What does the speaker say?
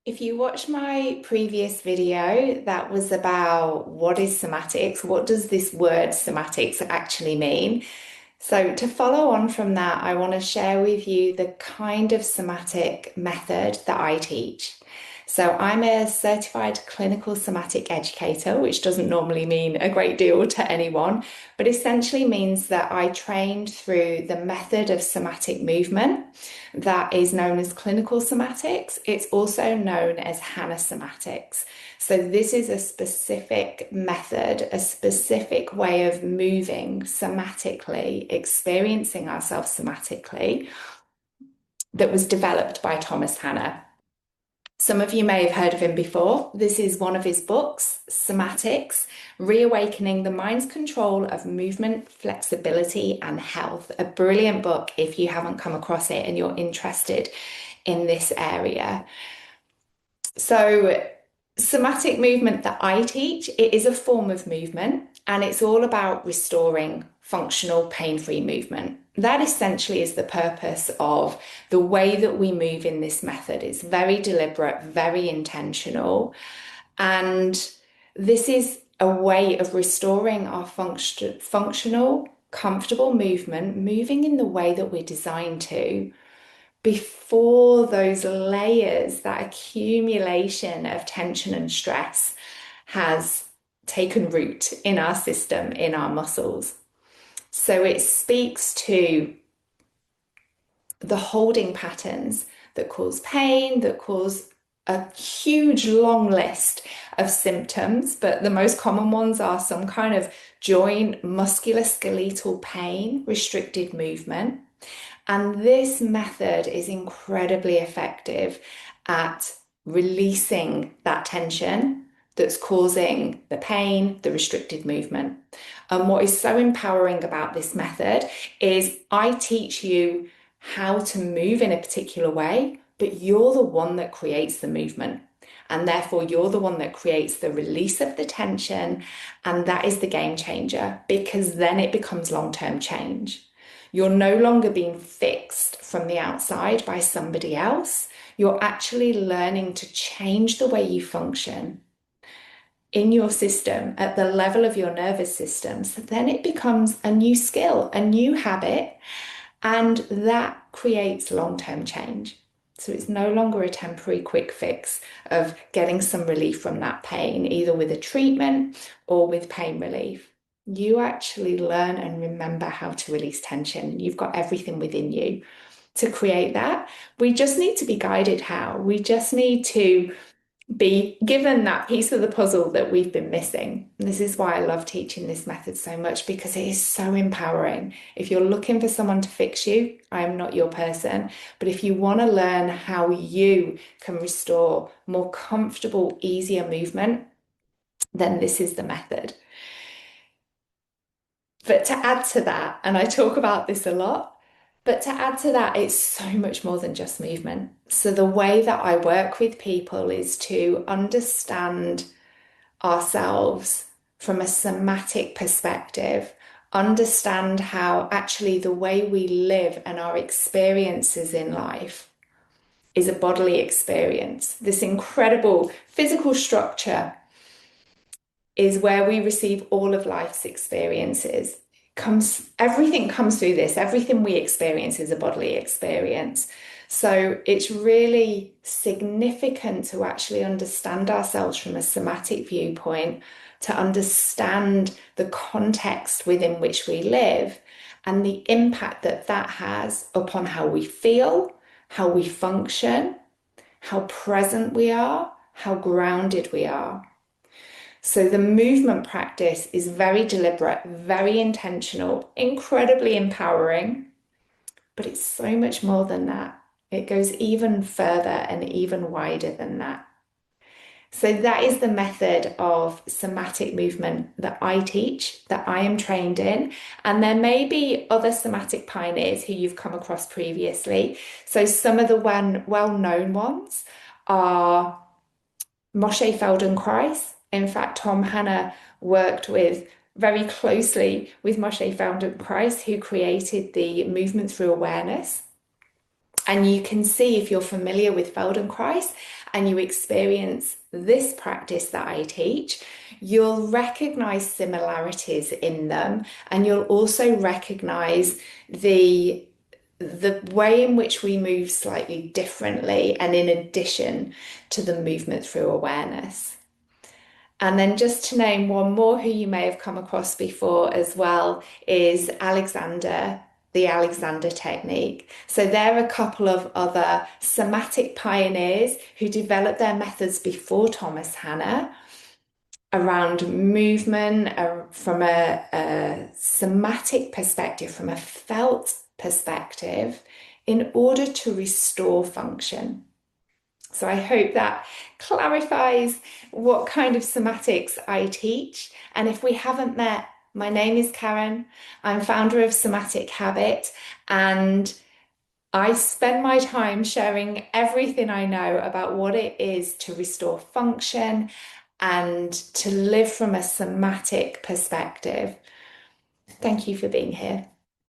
If you watch my previous video, that was about what is somatics? What does this word somatics actually mean? So, to follow on from that, I want to share with you the kind of somatic method that I teach. So, I'm a certified clinical somatic educator, which doesn't normally mean a great deal to anyone, but essentially means that I trained through the method of somatic movement that is known as clinical somatics. It's also known as Hana somatics. So, this is a specific method, a specific way of moving somatically, experiencing ourselves somatically, that was developed by Thomas Hanna. Some of you may have heard of him before. This is one of his books, Somatics, Reawakening the Mind's Control of Movement, Flexibility and Health. A brilliant book if you haven't come across it and you're interested in this area. So, somatic movement that I teach, it is a form of movement and it's all about restoring functional pain-free movement. That essentially is the purpose of the way that we move in this method. It's very deliberate, very intentional, and this is a way of restoring our functional, comfortable movement, moving in the way that we're designed to, before those layers, that accumulation of tension and stress has taken root in our system, in our muscles. So it speaks to the holding patterns that cause pain, that cause a huge long list of symptoms, but the most common ones are some kind of joint, musculoskeletal pain, restricted movement. And this method is incredibly effective at releasing that tension that's causing the pain, the restricted movement. And what is so empowering about this method is I teach you how to move in a particular way, but you're the one that creates the movement. And therefore, you're the one that creates the release of the tension. And that is the game changer, because then it becomes long-term change. You're no longer being fixed from the outside by somebody else. You're actually learning to change the way you function in your system at the level of your nervous system. So then it becomes a new skill, a new habit, and that creates long-term change. So it's no longer a temporary quick fix of getting some relief from that pain, either with a treatment or with pain relief. You actually learn and remember how to release tension. You've got everything within you to create that. We just need to be guided how. We just need to be given that piece of the puzzle that we've been missing. And this is why I love teaching this method so much, because it is so empowering. If you're looking for someone to fix you, I am not your person. But if you want to learn how you can restore more comfortable, easier movement, then this is the method. But to add to that, and I talk about this a lot, but to add to that, it's so much more than just movement. So the way that I work with people is to understand ourselves from a somatic perspective, understand how actually the way we live and our experiences in life is a bodily experience. This incredible physical structure is where we receive all of life's experiences. Everything comes through this. Everything we experience is a bodily experience. So it's really significant to actually understand ourselves from a somatic viewpoint, to understand the context within which we live and the impact that that has upon how we feel, how we function, how present we are, how grounded we are. So the movement practice is very deliberate, very intentional, incredibly empowering, but it's so much more than that. It goes even further and even wider than that. So that is the method of somatic movement that I teach, that I am trained in. And there may be other somatic pioneers who you've come across previously. So some of the well-known ones are Moshe Feldenkrais. In fact, Tom Hanna worked very closely with Moshe Feldenkrais, who created the movement through awareness. And you can see if you're familiar with Feldenkrais and you experience this practice that I teach, you'll recognize similarities in them, and you'll also recognize the way in which we move slightly differently and in addition to the movement through awareness. And then just to name one more who you may have come across before as well is Alexander, the Alexander technique. So there are a couple of other somatic pioneers who developed their methods before Thomas Hanna around movement from a somatic perspective, from a felt perspective, in order to restore function. So I hope that clarifies what kind of somatics I teach. And if we haven't met, my name is Karen. I'm founder of Somatic Habit, and I spend my time sharing everything I know about what it is to restore function and to live from a somatic perspective. Thank you for being here.